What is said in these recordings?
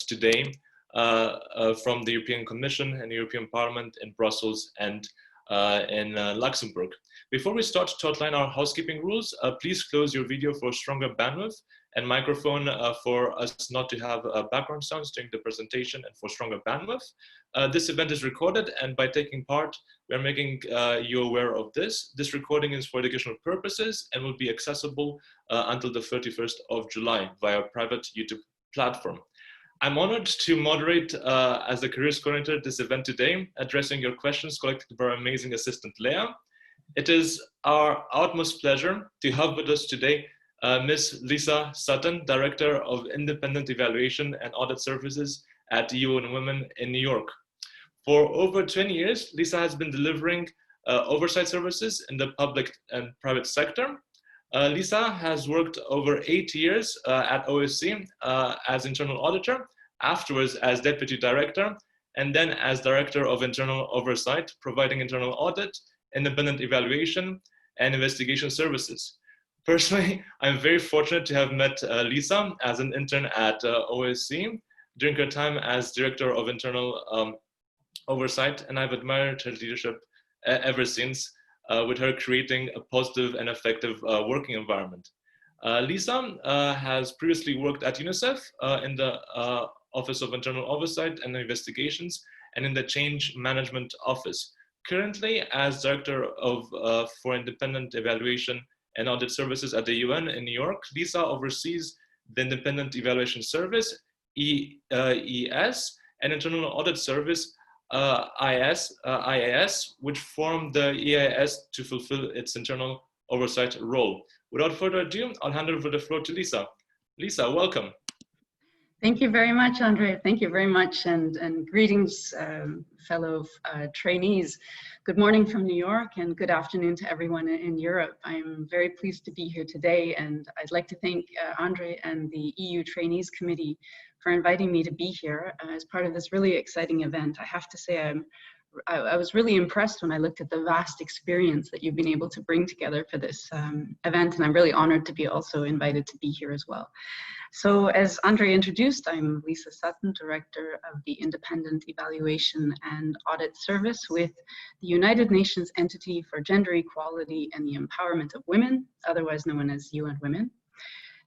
today from the European Commission and European Parliament in Brussels and in Luxembourg. Before we start to outline our housekeeping rules, please close your video for stronger bandwidth and microphone for us not to have background sounds during the presentation and for stronger bandwidth. This event is recorded, and by taking part, we are making you aware of this. This recording is for educational purposes and will be accessible until the 31st of July via a private YouTube platform. I'm honored to moderate as the careers coordinator this event today, addressing your questions collected by our amazing assistant, Leah. It is our utmost pleasure to have with us today Ms. Lisa Sutton, Director of Independent Evaluation and Audit Services at UN Women in New York. For over 20 years, Lisa has been delivering oversight services in the public and private sector. Lisa has worked over 8 years at OSCE as Internal Auditor, afterwards as Deputy Director, and then as Director of Internal Oversight, providing internal audit, independent evaluation, and investigation services. Personally, I'm very fortunate to have met Lisa as an intern at OSCE during her time as Director of Internal Oversight, and I've admired her leadership ever since, with her creating a positive and effective working environment. Lisa has previously worked at UNICEF in the Office of Internal Oversight and Investigations and in the Change Management Office. Currently, as Director for Independent Evaluation and Audit Services at the UN in New York, Lisa oversees the Independent Evaluation Service, EES, and Internal Audit Service, IAS, which form the EIS to fulfill its internal oversight role. Without further ado, I'll hand over the floor to Lisa. Lisa, welcome. Thank you very much, Andre. Thank you very much, and greetings, fellow trainees. Good morning from New York, and good afternoon to everyone in Europe. I'm very pleased to be here today, and I'd like to thank Andre and the EU Trainees Committee for inviting me to be here as part of this really exciting event. I have to say I was really impressed when I looked at the vast experience that you've been able to bring together for this event, and I'm really honored to be also invited to be here as well. So as Andre introduced, I'm Lisa Sutton, Director of the Independent Evaluation and Audit Service with the United Nations Entity for Gender Equality and the Empowerment of Women, otherwise known as UN Women.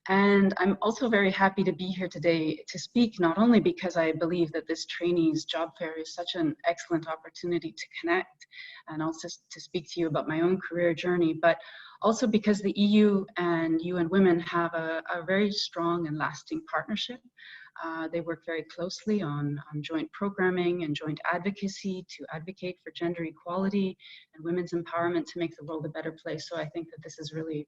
And I'm also very happy to be here today to speak, not only because I believe that this trainees job fair is such an excellent opportunity to connect and also to speak to you about my own career journey, but also because the EU and UN Women have a very strong and lasting partnership. They work very closely on joint programming and joint advocacy to advocate for gender equality and women's empowerment to make the world a better place. So I think that this is really,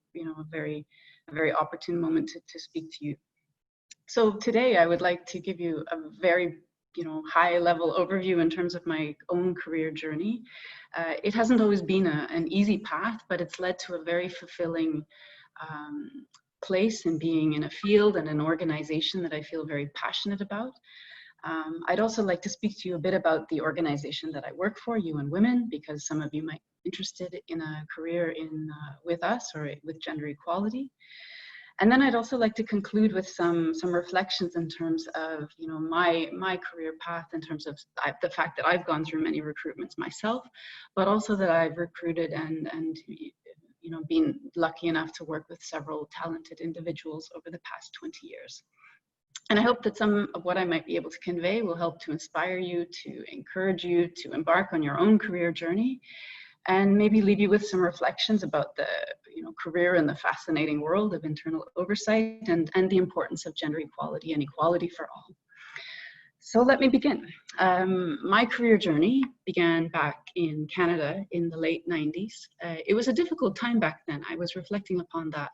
a very opportune moment to speak to you. So today I would like to give you a very high level overview in terms of my own career journey. It hasn't always been an easy path, but it's led to a very fulfilling place in being in a field and an organization that I feel very passionate about. I'd also like to speak to you a bit about the organization that I work for, UN Women, because some of you might be interested in a career with us or with gender equality. And then I'd also like to conclude with some reflections in terms of my career path, in terms of the fact that I've gone through many recruitments myself, but also that I've recruited and been lucky enough to work with several talented individuals over the past 20 years. And I hope that some of what I might be able to convey will help to inspire you, to encourage you to embark on your own career journey, and maybe leave you with some reflections about the career in the fascinating world of internal oversight and the importance of gender equality and equality for all. So let me begin. My career journey began back in Canada in the late 90s. It was a difficult time back then. I was reflecting upon that.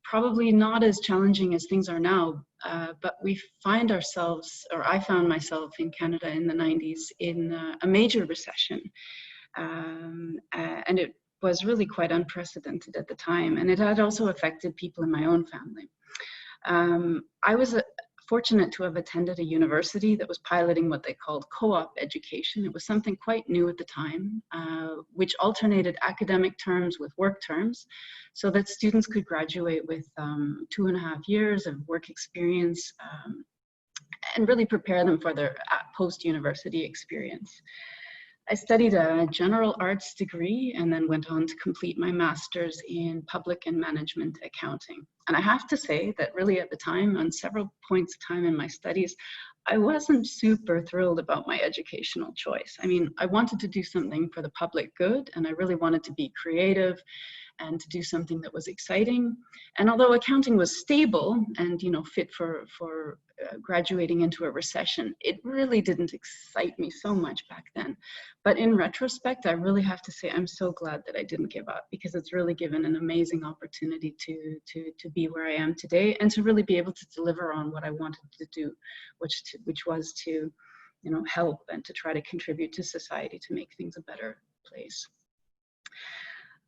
Probably not as challenging as things are now, but we find ourselves, or I found myself in Canada in the 90s in a major recession. And it was really quite unprecedented at the time, and it had also affected people in my own family. I was fortunate to have attended a university that was piloting what they called co-op education. It was something quite new at the time, which alternated academic terms with work terms so that students could graduate with 2.5 years of work experience and really prepare them for their post-university experience. I studied a general arts degree and then went on to complete my master's in public and management accounting. And I have to say that really at the time, on several points of time in my studies, I wasn't super thrilled about my educational choice. I mean, I wanted to do something for the public good, and I really wanted to be creative and to do something that was exciting. And although accounting was stable and, you know, fit for graduating into a recession, it really didn't excite me so much back then. But in retrospect, I really have to say I'm so glad that I didn't give up, because it's really given an amazing opportunity to be where I am today and to really be able to deliver on what I wanted to do, which was to, you know, help and to try to contribute to society to make things a better place.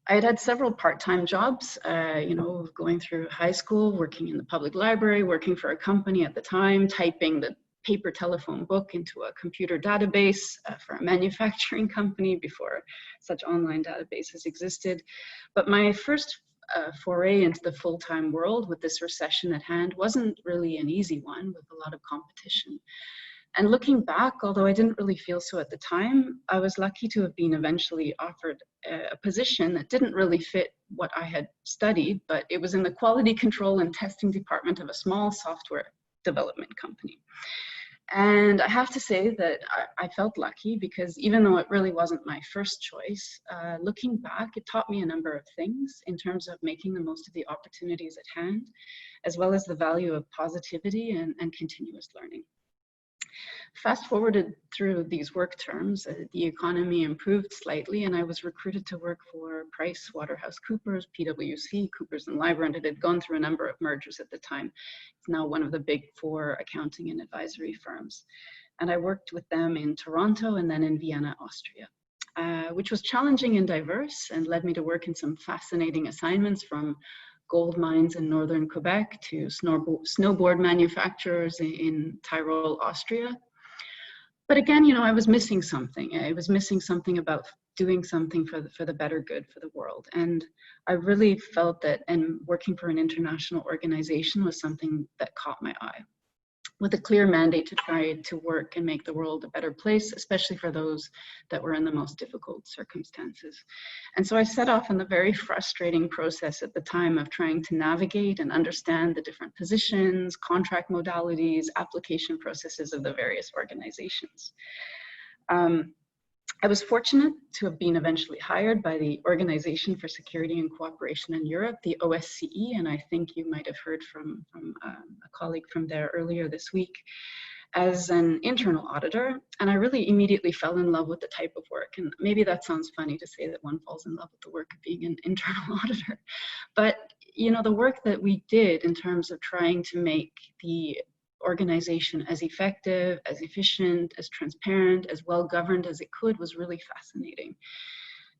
I had had several part-time jobs, you know, going through high school, working in the public library, working for a company at the time, typing the paper telephone book into a computer database for a manufacturing company before such online databases existed. But my first foray into the full-time world with this recession at hand wasn't really an easy one, with a lot of competition. And looking back, although I didn't really feel so at the time, I was lucky to have been eventually offered a position that didn't really fit what I had studied, but it was in the quality control and testing department of a small software development company. And I have to say that I felt lucky, because even though it really wasn't my first choice, looking back, it taught me a number of things in terms of making the most of the opportunities at hand, as well as the value of positivity and continuous learning. Fast forwarded through these work terms, the economy improved slightly, and I was recruited to work for PricewaterhouseCoopers, PwC, Coopers & Lybrand. It had gone through a number of mergers at the time. It's now one of the big 4 accounting and advisory firms. And I worked with them in Toronto and then in Vienna, Austria, which was challenging and diverse and led me to work in some fascinating assignments, from gold mines in northern Quebec to snowboard manufacturers in Tyrol, Austria. But again, you know, I was missing something. I was missing something about doing something for the better good for the world. And I really felt that, and working for an international organization was something that caught my eye, with a clear mandate to try to work and make the world a better place, especially for those that were in the most difficult circumstances. And so I set off on the very frustrating process at the time of trying to navigate and understand the different positions, contract modalities, application processes of the various organizations. I was fortunate to have been eventually hired by the Organization for Security and Cooperation in Europe, the OSCE, and I think you might have heard from a colleague from there earlier this week, as an internal auditor. And I really immediately fell in love with the type of work. And maybe that sounds funny to say that one falls in love with the work of being an internal auditor. But, you know, the work that we did in terms of trying to make the organization as effective, as efficient, as transparent, as well governed as it could was really fascinating.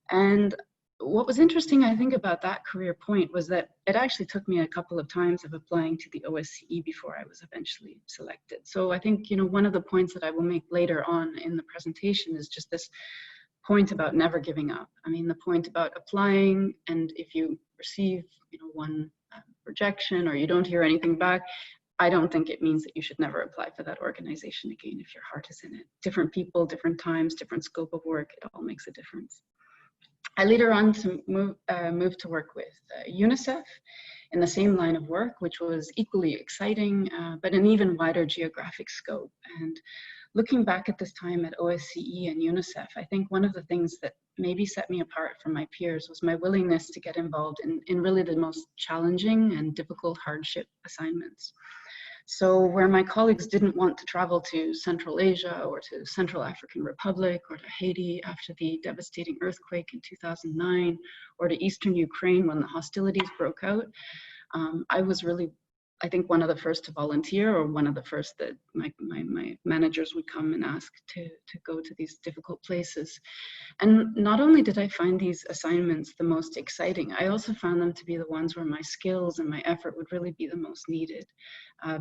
And what was interesting, I think, about that career point was that it actually took me a couple of times of applying to the OSCE before I was eventually selected. So I think, you know, one of the points that I will make later on in the presentation is just this point about never giving up. I mean, the point about applying, and if you receive, you know, one rejection or you don't hear anything back, I don't think it means that you should never apply for that organization again if your heart is in it. Different people, different times, different scope of work, it all makes a difference. I later on to move to work with UNICEF in the same line of work, which was equally exciting, but an even wider geographic scope. And looking back at this time at OSCE and UNICEF, I think one of the things that maybe set me apart from my peers was my willingness to get involved in really the most challenging and difficult hardship assignments. So where my colleagues didn't want to travel to Central Asia or to Central African Republic or to Haiti after the devastating earthquake in 2009, or to Eastern Ukraine when the hostilities broke out, I was really, I think, one of the first to volunteer, or one of the first that my managers would come and ask to go to these difficult places. And not only did I find these assignments the most exciting, I also found them to be the ones where my skills and my effort would really be the most needed,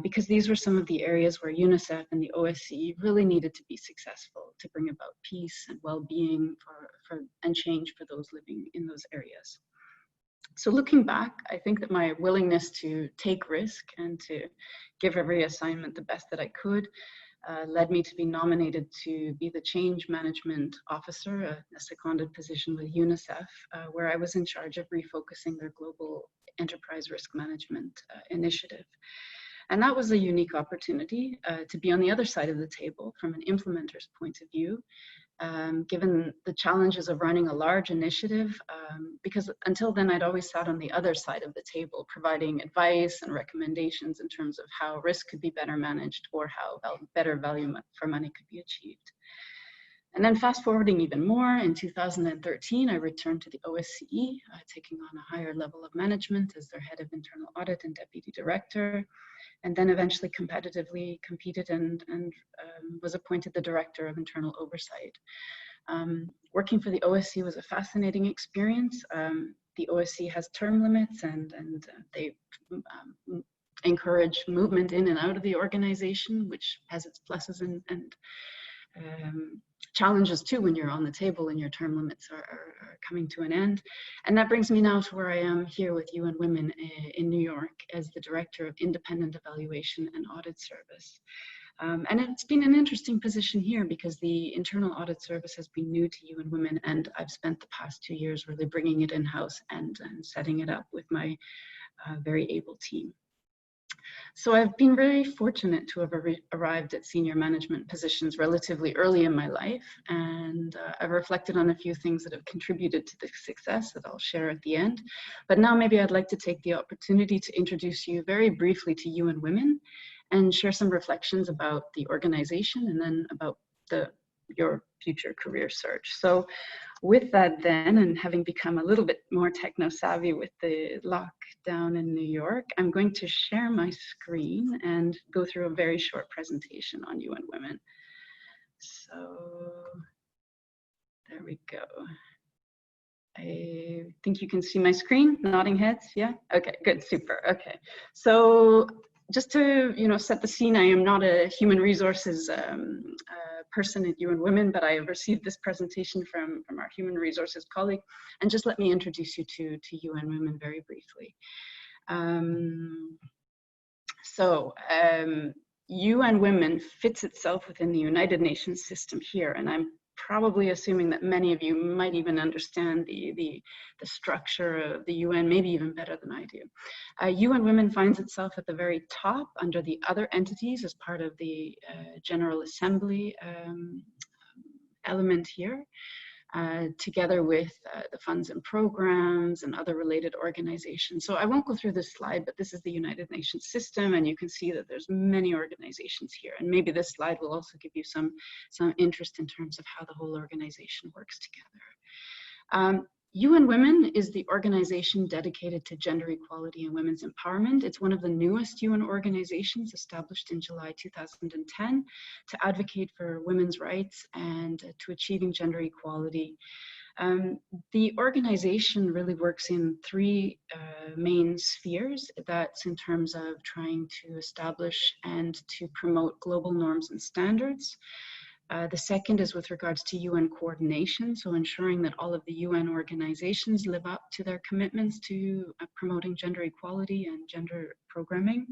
because these were some of the areas where UNICEF and the OSCE really needed to be successful to bring about peace and well-being and change for those living in those areas. So looking back, I think that my willingness to take risk and to give every assignment the best that I could led me to be nominated to be the change management officer, a seconded position with UNICEF, where I was in charge of refocusing their global enterprise risk management initiative. And that was a unique opportunity to be on the other side of the table from an implementer's point of view, given the challenges of running a large initiative, because until then I'd always sat on the other side of the table, providing advice and recommendations in terms of how risk could be better managed or how better value for money could be achieved. And then fast forwarding even more, in 2013, I returned to the OSCE, taking on a higher level of management as their head of internal audit and deputy director, and then eventually competitively competed and was appointed the director of internal oversight. Working for the OSCE was a fascinating experience. The OSCE has term limits and they encourage movement in and out of the organization, which has its pluses and challenges too when you're on the table and your term limits are coming to an end. And that brings me now to where I am here with UN Women in New York as the Director of Independent Evaluation and Audit Service. And it's been an interesting position here because the Internal Audit Service has been new to UN Women, and I've spent the past 2 years really bringing it in-house and setting it up with my very able team. So I've been very fortunate to have arrived at senior management positions relatively early in my life, and I've reflected on a few things that have contributed to the success that I'll share at the end. But now maybe I'd like to take the opportunity to introduce you very briefly to UN Women and share some reflections about the organization and then about your future career search. So with that then, and having become a little bit more techno-savvy with the lockdown in New York, I'm going to share my screen and go through a very short presentation on UN Women. So there we go. I think you can see my screen, nodding heads, yeah? Okay, good, super, okay. So just to set the scene, I am not a human resources person at UN Women, but I have received this presentation from our human resources colleague, and just let me introduce you to UN Women very briefly. UN Women fits itself within the United Nations system here, and I'm probably assuming that many of you might even understand the structure of the UN, maybe even better than I do. UN Women finds itself at the very top under the other entities as part of the General Assembly element here, together with the funds and programs and other related organizations. So I won't go through this slide, but this is the United Nations system, and you can see that there's many organizations here. And maybe this slide will also give you some interest in terms of how the whole organization works together. UN Women is the organization dedicated to gender equality and women's empowerment. It's one of the newest UN organizations established in July 2010 to advocate for women's rights and to achieving gender equality. The organization really works in three main spheres. That's in terms of trying to establish and to promote global norms and standards. The second is with regards to UN coordination, so ensuring that all of the UN organizations live up to their commitments to promoting gender equality and gender programming,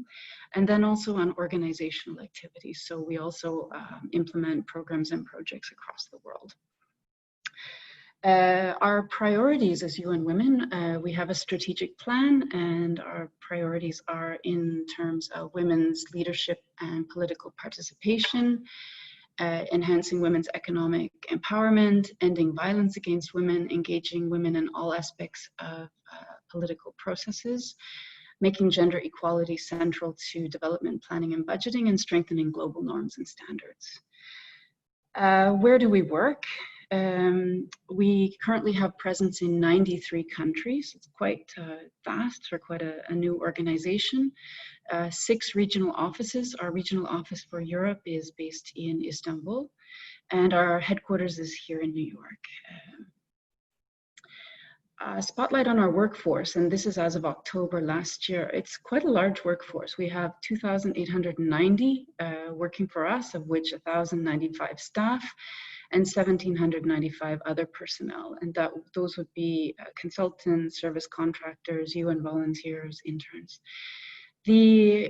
and then also on organizational activities. So we also implement programs and projects across the world. Our priorities as UN Women, we have a strategic plan, and our priorities are in terms of women's leadership and political participation, enhancing women's economic empowerment, ending violence against women, engaging women in all aspects of political processes, making gender equality central to development planning and budgeting, and strengthening global norms and standards. Where do we work? We currently have presence in 93 countries. It's quite vast for quite a new organization. 6 regional offices. Our regional office for Europe is based in Istanbul, and our headquarters is here in New York. Spotlight on our workforce, and this is as of October last year. It's quite a large workforce. We have 2,890 working for us, of which 1,095 staff, and 1,795 other personnel. And those would be consultants, service contractors, UN volunteers, interns. We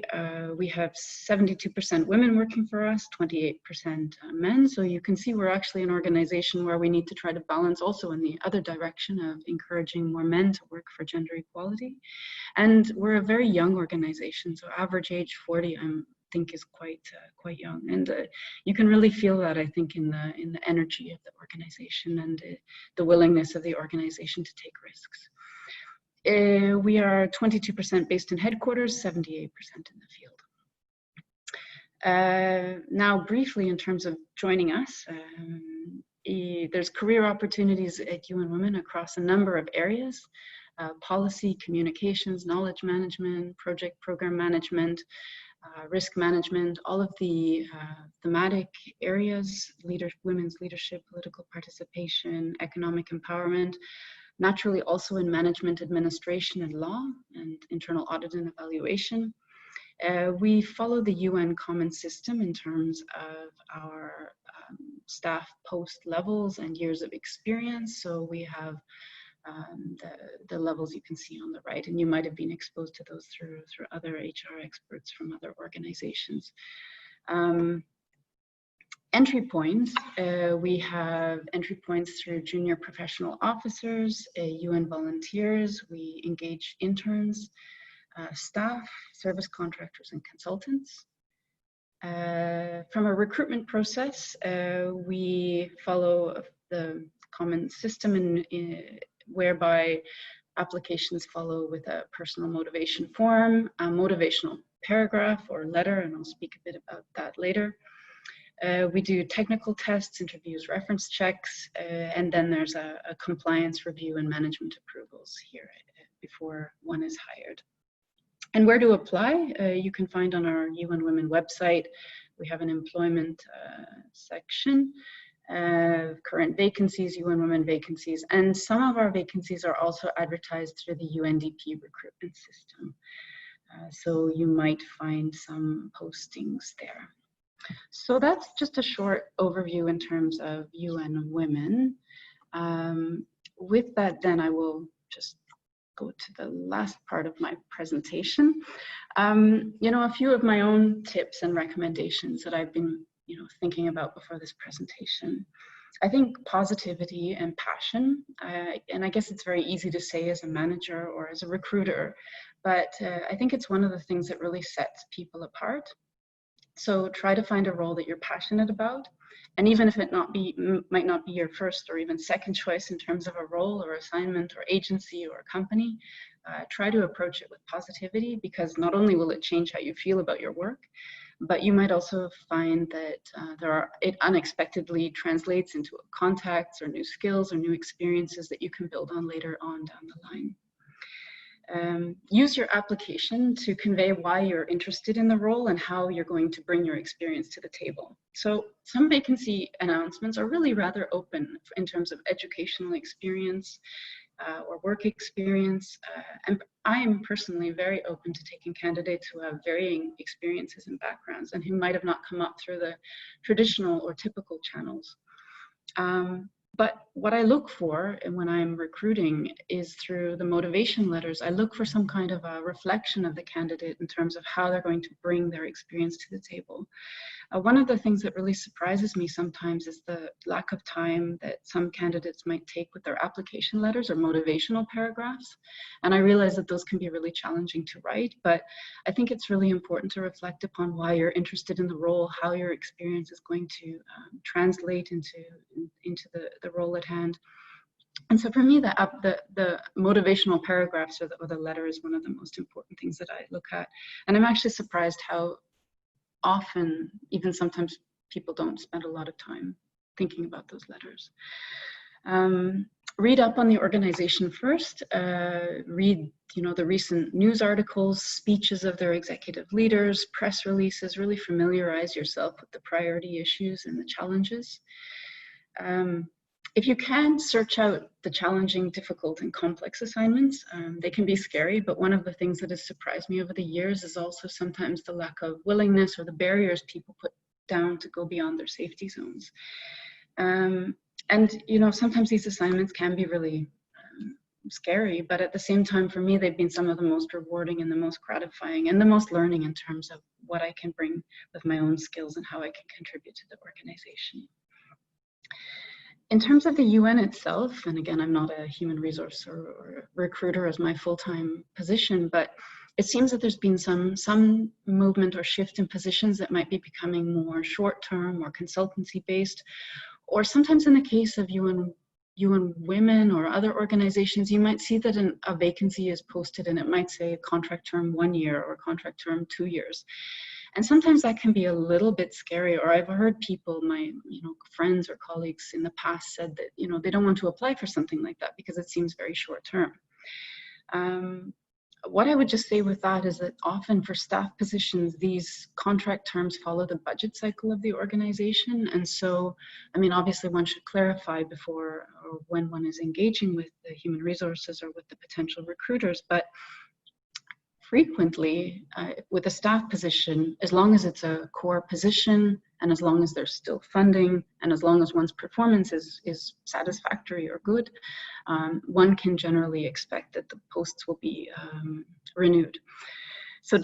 have 72% women working for us, 28% men. So you can see we're actually an organization where we need to try to balance also in the other direction of encouraging more men to work for gender equality. And we're a very young organization. So average age 40, I think is quite young. And you can really feel that, I think, in the energy of the organization and the willingness of the organization to take risks. We are 22% based in headquarters, 78% in the field. Now, briefly, in terms of joining us, there's career opportunities at UN Women across a number of areas: policy, communications, knowledge management, program management, risk management, all of the thematic areas, women's leadership, political participation, economic empowerment. Naturally, also in management, administration, and law, and internal audit and evaluation. We follow the UN common system in terms of our staff post levels and years of experience. So we have the levels you can see on the right, and you might have been exposed to those through other HR experts from other organizations. Entry points, we have entry points through junior professional officers, UN volunteers, we engage interns, staff, service contractors, and consultants. From a recruitment process, we follow the common system whereby applications follow with a personal motivation form, a motivational paragraph or letter, and I'll speak a bit about that later. We do technical tests, interviews, reference checks, and then there's a compliance review and management approvals here before one is hired. And where to apply, you can find on our UN Women website, we have an employment section, current vacancies, UN Women vacancies, and some of our vacancies are also advertised through the UNDP recruitment system. So you might find some postings there. So that's just a short overview in terms of UN Women. With that, then I will just go to the last part of my presentation. You know, a few of my own tips and recommendations that I've been, thinking about before this presentation. I think positivity and passion, and I guess it's very easy to say as a manager or as a recruiter, but I think it's one of the things that really sets people apart. So try to find a role that you're passionate about. And even if it might not be your first or even second choice in terms of a role or assignment or agency or company, try to approach it with positivity, because not only will it change how you feel about your work, but you might also find that it unexpectedly translates into contacts or new skills or new experiences that you can build on later on down the line. Use your application to convey why you're interested in the role and how you're going to bring your experience to the table. So some vacancy announcements are really rather open in terms of educational experience or work experience. And I am personally very open to taking candidates who have varying experiences and backgrounds and who might have not come up through the traditional or typical channels. But what I look for when I'm recruiting is through the motivation letters. I look for some kind of a reflection of the candidate in terms of how they're going to bring their experience to the table. One of the things that really surprises me sometimes is the lack of time that some candidates might take with their application letters or motivational paragraphs. And I realize that those can be really challenging to write, but I think it's really important to reflect upon why you're interested in the role, how your experience is going to translate into the role at hand. And so for me, the motivational paragraphs or the letter is one of the most important things that I look at. And I'm actually surprised how often, even sometimes, people don't spend a lot of time thinking about those letters. Read up on the organization first. Read, the recent news articles, speeches of their executive leaders, press releases. Really familiarize yourself with the priority issues and the challenges. If you can, search out the challenging, difficult, and complex assignments. They can be scary, but one of the things that has surprised me over the years is also sometimes the lack of willingness or the barriers people put down to go beyond their safety zones. And, you know, sometimes these assignments can be really scary, but at the same time, for me, they've been some of the most rewarding and the most gratifying and the most learning in terms of what I can bring with my own skills and how I can contribute to the organization. In terms of the UN itself, and again, I'm not a human resource or recruiter as my full-time position, but it seems that there's been some movement or shift in positions that might be becoming more short-term or consultancy-based, or sometimes in the case of UN Women or other organizations, you might see that a vacancy is posted and it might say contract term 1 year or contract term 2 years. And sometimes that can be a little bit scary, or I've heard people, my friends or colleagues in the past said that they don't want to apply for something like that because it seems very short term. What I would just say with that is that often for staff positions, these contract terms follow the budget cycle of the organization. And so, I mean, obviously one should clarify before or when one is engaging with the human resources or with the potential recruiters, but frequently with a staff position, as long as it's a core position and as long as there's still funding and as long as one's performance is satisfactory or good, one can generally expect that the posts will be renewed. So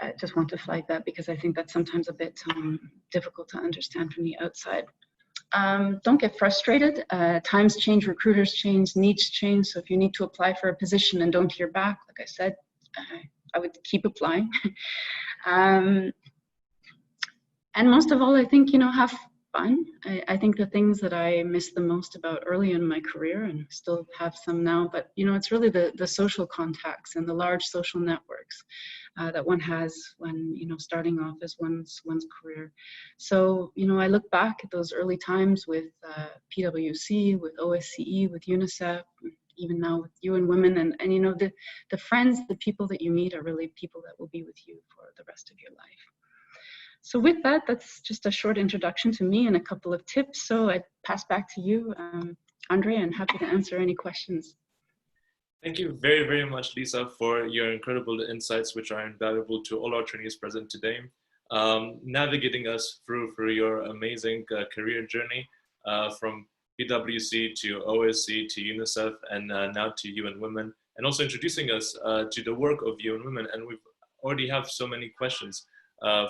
I just want to flag that because I think that's sometimes a bit difficult to understand from the outside. Don't get frustrated. Times change, recruiters change, needs change. So if you need to apply for a position and don't hear back, like I said, I would keep applying. And most of all, I think, have fun. I think the things that I miss the most about early in my career, and still have some now, but it's really the social contacts and the large social networks that one has when starting off as one's career. So I look back at those early times with PwC, with OSCE, with UNICEF, even now with UN Women, and the friends, the people that you meet are really people that will be with you for the rest of your life. So with that, that's just a short introduction to me and a couple of tips. So I pass back to you, Andre, and happy to answer any questions. Thank you very, very much, Lisa, for your incredible insights, which are invaluable to all our trainees present today, navigating us through your amazing career journey from PwC to OSCE to UNICEF and now to UN Women, and also introducing us to the work of UN Women. And we already have so many questions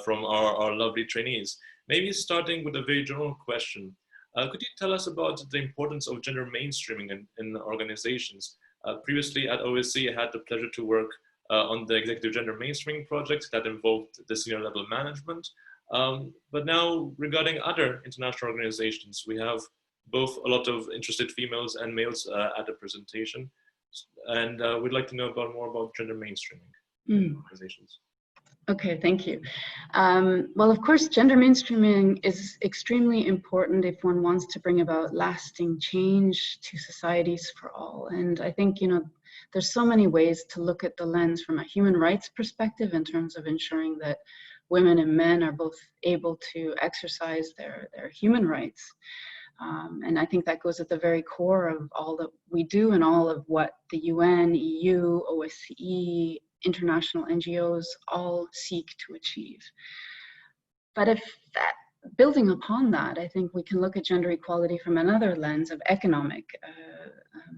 from our lovely trainees. Maybe starting with a very general question. Could you tell us about the importance of gender mainstreaming in organizations? Previously at OSCE, I had the pleasure to work on the executive gender mainstreaming project that involved the senior level management. But now regarding other international organizations, we have both a lot of interested females and males at the presentation. And we'd like to know more about gender mainstreaming in organizations. Okay, thank you. Well, of course, gender mainstreaming is extremely important if one wants to bring about lasting change to societies for all. And I think, there's so many ways to look at the lens from a human rights perspective in terms of ensuring that women and men are both able to exercise their human rights. And I think that goes at the very core of all that we do and all of what the UN, EU, OSCE, international NGOs all seek to achieve. But building upon that, I think we can look at gender equality from another lens of economic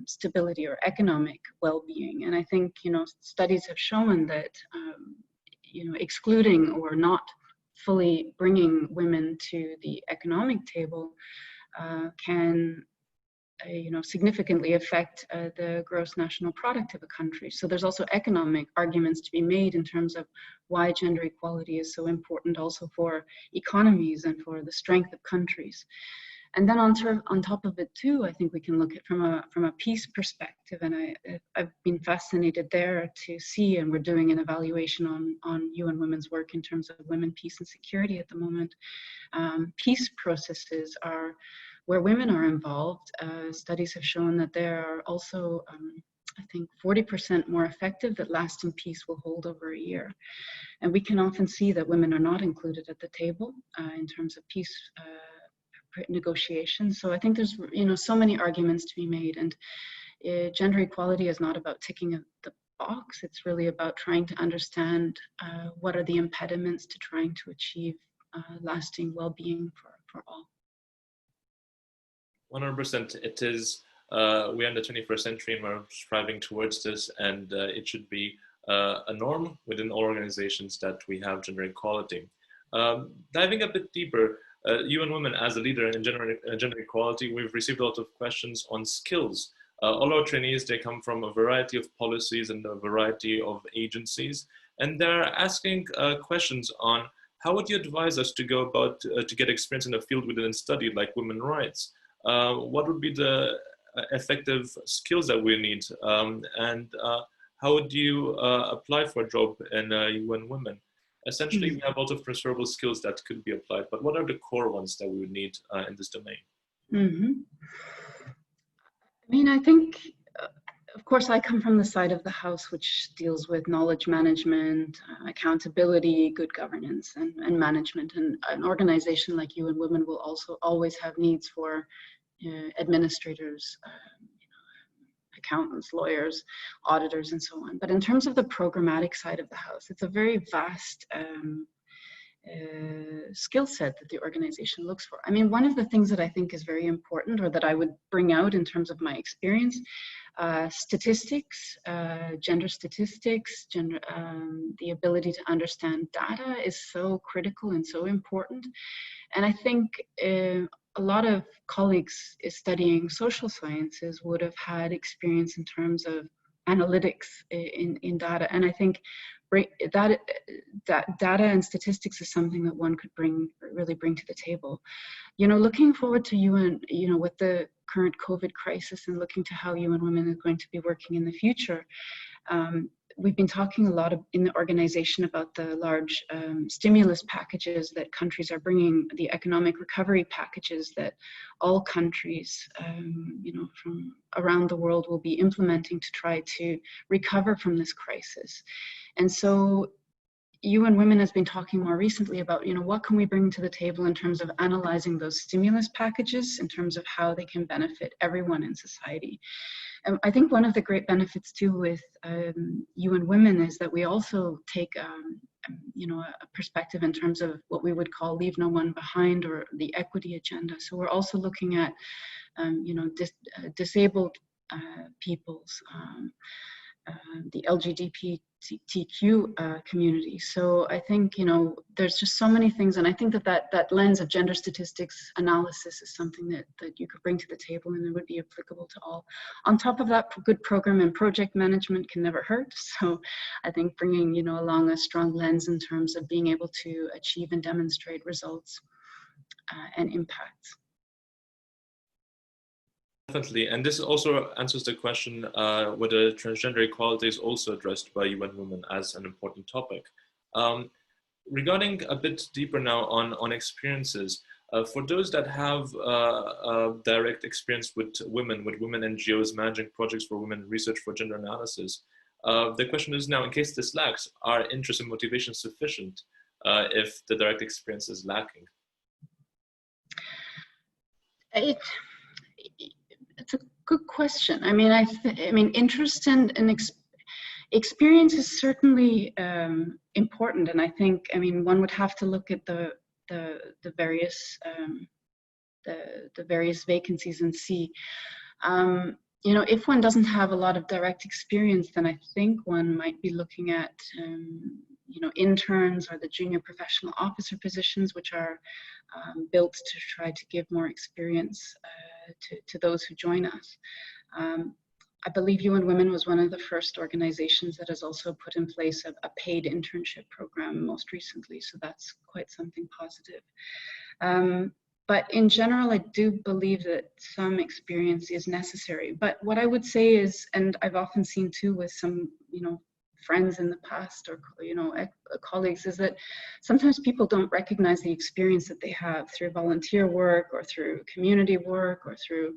stability or economic well-being. And I think, studies have shown that, excluding or not fully bringing women to the economic table can significantly affect the gross national product of a country. So there's also economic arguments to be made in terms of why gender equality is so important also for economies and for the strength of countries. And then on top of it too, I think we can look at from a peace perspective, and I've been fascinated there to see, and we're doing an evaluation on UN Women's work in terms of women, peace and security at the moment. Peace processes are where women are involved. Studies have shown that they are also, I think, 40% more effective, that lasting peace will hold over a year. And we can often see that women are not included at the table in terms of peace negotiations. So I think there's, so many arguments to be made. And gender equality is not about ticking the box. It's really about trying to understand what are the impediments to trying to achieve lasting well-being for all. 100%. It is, we're in the 21st century and we're striving towards this, and it should be a norm within all organizations that we have gender equality. Diving a bit deeper, UN Women as a leader in gender equality, we've received a lot of questions on skills. All our trainees, they come from a variety of policies and a variety of agencies, and they're asking questions on how would you advise us to go about to get experience in a field we didn't study, like women's rights? What would be the effective skills that we need? And how would you apply for a job in UN Women? Essentially, we have a lot of transferable skills that could be applied, but what are the core ones that we would need in this domain? Mm-hmm. I mean, I think, of course, I come from the side of the house which deals with knowledge management, accountability, good governance, and management. And an organization like UN Women will also always have needs for administrators, accountants, lawyers, auditors, and so on. But in terms of the programmatic side of the house, it's a very vast skill set that the organization looks for. I mean, one of the things that I think is very important, or that I would bring out in terms of my experience, statistics, gender statistics, the ability to understand data is so critical and so important. And I think a lot of colleagues studying social sciences would have had experience in terms of analytics in data. And I think that data and statistics is something that one could really bring to the table. You know, looking forward to UN, you know, with the current COVID crisis and looking to how UN Women is going to be working in the future. We've been talking a lot in the organization about the large stimulus packages that countries are bringing, the economic recovery packages that all countries, you know, from around the world will be implementing to try to recover from this crisis. And so UN Women has been talking more recently about, you know, what can we bring to the table in terms of analyzing those stimulus packages in terms of how they can benefit everyone in society. I think one of the great benefits too with UN Women is that we also take, you know, a perspective in terms of what we would call leave no one behind, or the equity agenda. So we're also looking at, you know, disabled peoples, the LGBTQ community. So I think, you know, there's just so many things, and I think that lens of gender statistics analysis is something that you could bring to the table, and it would be applicable to all. On top of that, good program and project management can never hurt. So I think bringing, you know, along a strong lens in terms of being able to achieve and demonstrate results and impacts. Definitely, and this also answers the question whether transgender equality is also addressed by UN Women as an important topic. Regarding a bit deeper now on experiences, for those that have direct experience with women NGOs managing projects for women research for gender analysis, the question is now, in case this lacks, are interest and motivation sufficient if the direct experience is lacking? It's a good question. I mean, I mean, interest and experience is certainly important, and I think, I mean, one would have to look at the various vacancies and see. You know, if one doesn't have a lot of direct experience, then I think one might be looking at you know, interns or the junior professional officer positions, which are built to try to give more experience to those who join us. I believe UN Women was one of the first organizations that has also put in place a paid internship program most recently, so that's quite something positive. But in general, I do believe that some experience is necessary. But what I would say is, and I've often seen too with some, you know, friends in the past, or, you know, colleagues, is that sometimes people don't recognize the experience that they have through volunteer work or through community work or through,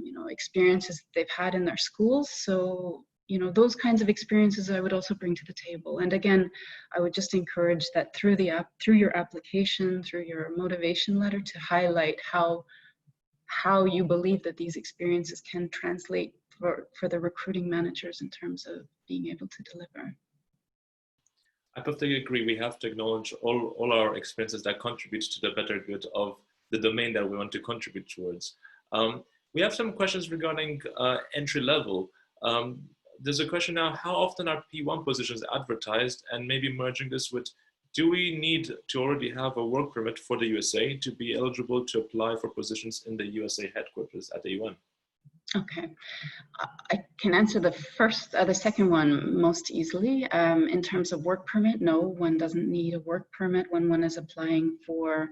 you know, experiences that they've had in their schools. So, you know, those kinds of experiences I would also bring to the table. And again, I would just encourage that through your application, through your motivation letter, to highlight how you believe that these experiences can translate for the recruiting managers in terms of being able to deliver. I perfectly agree. We have to acknowledge all our experiences that contribute to the better good of the domain that we want to contribute towards. We have some questions regarding entry level. There's a question now, how often are P1 positions advertised, and maybe merging this with, do we need to already have a work permit for the USA to be eligible to apply for positions in the USA headquarters at the UN? Okay, I can answer the second one most easily. In terms of work permit, no, one doesn't need a work permit when one is applying for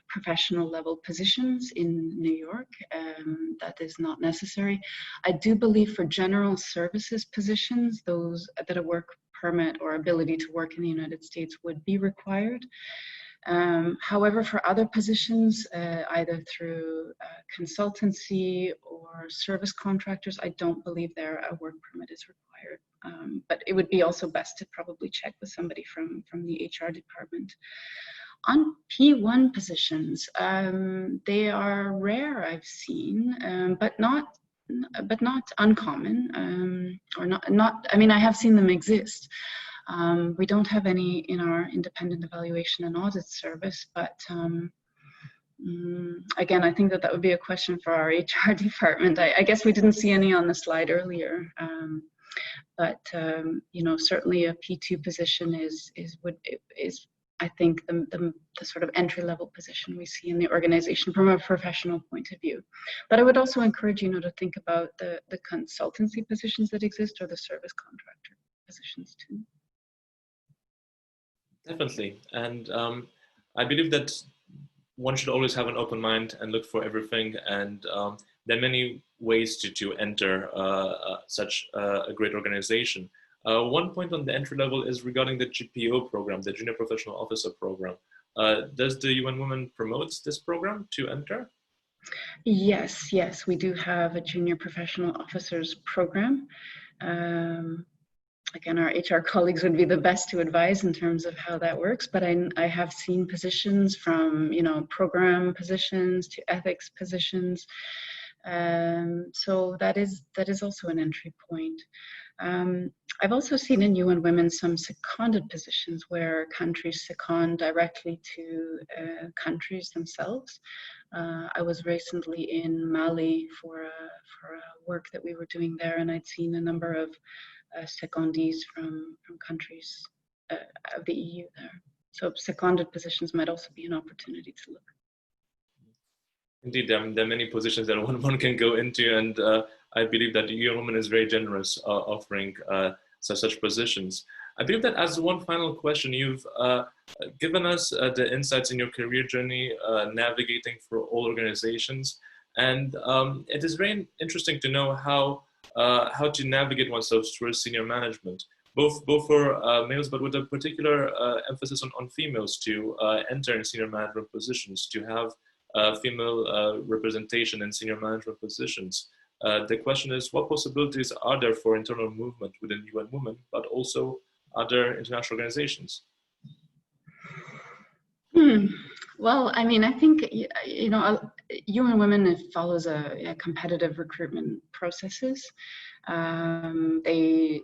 professional level positions in New York. That is not necessary. I do believe for general services positions, those that a work permit or ability to work in the United States would be required. However, for other positions, either through consultancy or service contractors, I don't believe there a work permit is required. But it would be also best to probably check with somebody from the HR department. On P1 positions, they are rare, I've seen, but not uncommon, or not. I mean, I have seen them exist. We don't have any in our independent evaluation and audit service, but again, I think that would be a question for our HR department. I guess we didn't see any on the slide earlier, but you know, certainly a P2 position is I think the sort of entry-level position we see in the organization from a professional point of view. But I would also encourage you to think about the consultancy positions that exist or the service contractor positions too. Definitely, and I believe that one should always have an open mind and look for everything, and there are many ways to enter such a great organization. One point on the entry level is regarding the GPO program, the Junior Professional Officer program. Does the UN Women promote this program to enter? Yes, we do have a Junior Professional Officers program. Again, our HR colleagues would be the best to advise in terms of how that works, but I have seen positions from, you know, program positions to ethics positions. So that is also an entry point. I've also seen in UN Women some seconded positions where countries second directly to countries themselves. I was recently in Mali for work that we were doing there, and I'd seen a number of secondees from countries of the EU there. So seconded positions might also be an opportunity to look. Indeed, there are many positions that one can go into, and I believe that UN Women is very generous offering such positions. I believe that as one final question, you've given us the insights in your career journey, navigating for all organizations, and it is very interesting to know how to navigate oneself towards senior management, both for males, but with a particular emphasis on females to enter in senior management positions, to have female representation in senior management positions. The question is, what possibilities are there for internal movement within UN Women, but also other international organizations? Well, I mean, I think, you know, UN Women follows a competitive recruitment processes. They,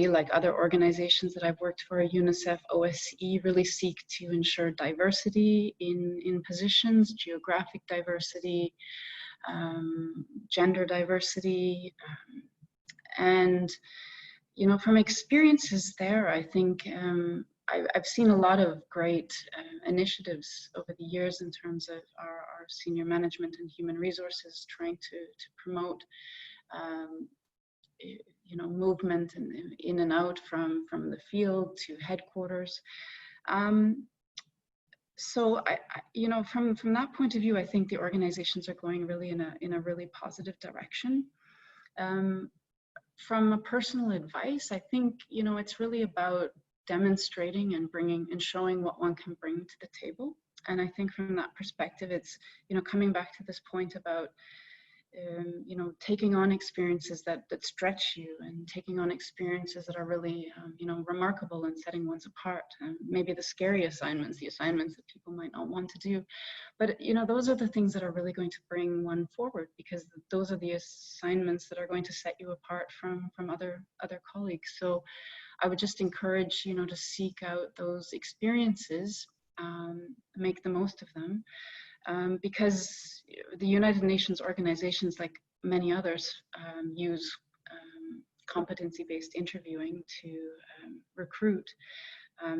like other organizations that I've worked for, UNICEF, OSCE, really seek to ensure diversity in positions, geographic diversity, gender diversity, and, you know, from experiences there, I think I've seen a lot of great initiatives over the years in terms of our senior management and human resources trying to promote you know, movement in and out from the field to headquarters. So I you know, from that point of view, I think the organizations are going really in a really positive direction. From a personal advice, I think, you know, it's really about demonstrating and bringing and showing what one can bring to the table. And I think from that perspective, it's, you know, coming back to this point about you know, taking on experiences that stretch you, and taking on experiences that are really, you know, remarkable and setting one's apart. Maybe the scary assignments, the assignments that people might not want to do, but, you know, those are the things that are really going to bring one forward, because those are the assignments that are going to set you apart from other colleagues. So I would just encourage, you know, to seek out those experiences, make the most of them. because the United Nations organizations, like many others, use competency-based interviewing to recruit.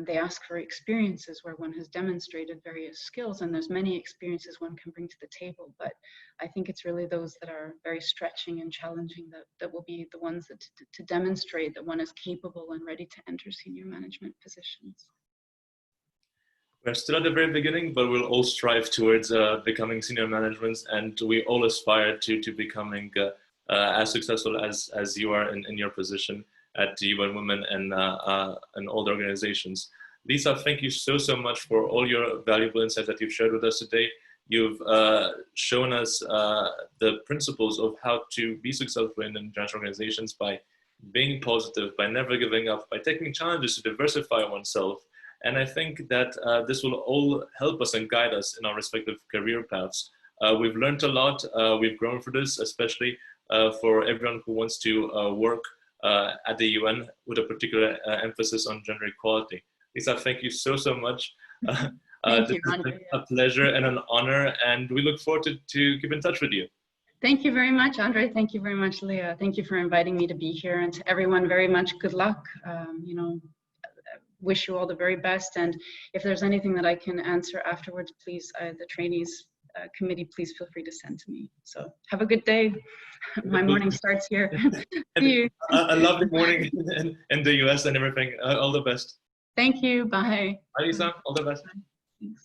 They ask for experiences where one has demonstrated various skills, and there's many experiences one can bring to the table, but I think it's really those that are very stretching and challenging that will be the ones that to demonstrate that one is capable and ready to enter senior management positions. We're still at the very beginning, but we'll all strive towards becoming senior management, and we all aspire to becoming as successful as you are in your position at the UN Women and all the organizations. Lisa, thank you so much for all your valuable insights that you've shared with us today. You've shown us the principles of how to be successful in international organizations by being positive, by never giving up, by taking challenges to diversify oneself. And I think that this will all help us and guide us in our respective career paths. We've learned a lot, we've grown through this, especially for everyone who wants to work at the UN with a particular emphasis on gender equality. Lisa, thank you so much. Thank you, this Andre. is a pleasure and an honor, and we look forward to keep in touch with you. Thank you very much, Andre. Thank you very much, Leah. Thank you for inviting me to be here, and to everyone, very much good luck. You know, wish you all the very best, and if there's anything that I can answer afterwards, please, the trainees committee, please feel free to send to me. So have a good day. My morning starts here. See you. A lovely morning in the US and everything. All the best. Thank you. Bye. Bye, Lisa. All the best. Bye. Thanks.